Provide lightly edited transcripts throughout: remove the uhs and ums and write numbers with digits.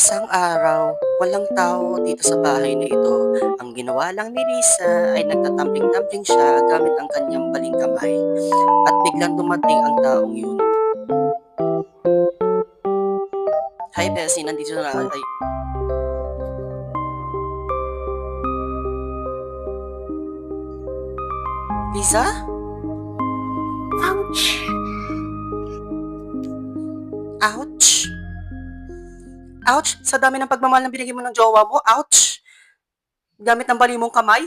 Isang araw, walang tao dito sa bahay na ito. Ang ginawa lang ni Lisa ay nagtatumbling-tumbling siya gamit ang kanyang baling kamay. At biglang dumating ang taong yun. Hi Bessie, nandito na ay... Lisa? Ouch! Ouch! Ouch! Sa dami ng pagmamahal na binigay mo ng jowa mo, ouch! Gamit ng bali mong kamay?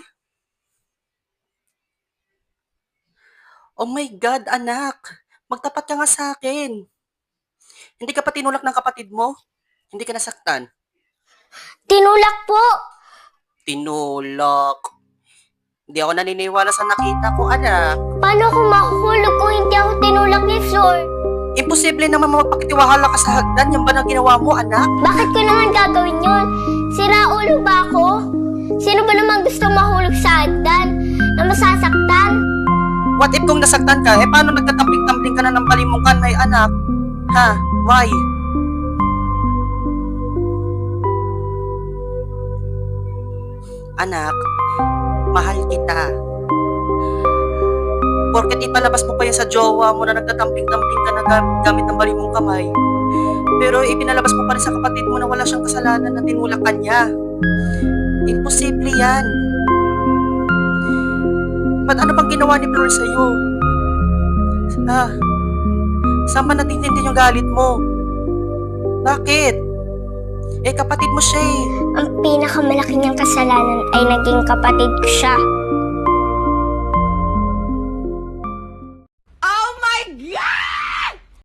Oh my God, anak! Magtapat ka nga sa akin. Hindi ka pa tinulak ng kapatid mo? Hindi ka nasaktan? Tinulak po! Tinulak. Hindi ako naniniwala sa nakita ko, anak. Paano ako makukulog kung hindi ako tinulak ni Flor? Imposible naman magpakitiwahala ka sa hagdan. Yan ba na ginawa mo, anak? Bakit ko naman gagawin yun? Sira ulo ba ako? Sino ba naman gusto mahulog sa hagdan na masasaktan? What if kung nasaktan ka, paano nagtatampling-tampling ka na ng balimong kanay, anak? Ha? Why? Anak, mahal kita. Porket ipalabas mo pa yan sa jowa mo na nagtatampling-tampling ka na gamit ng balimong kamay. Pero ipinalabas mo pa rin sa kapatid mo na wala siyang kasalanan na tinulak ka niya. Imposible yan. Ba't ano bang ginawa ni Flor sa'yo? Saan ba natitindi yung galit mo? Bakit? Kapatid mo siya eh. Ang pinakamalaki niyang kasalanan ay naging kapatid ko siya.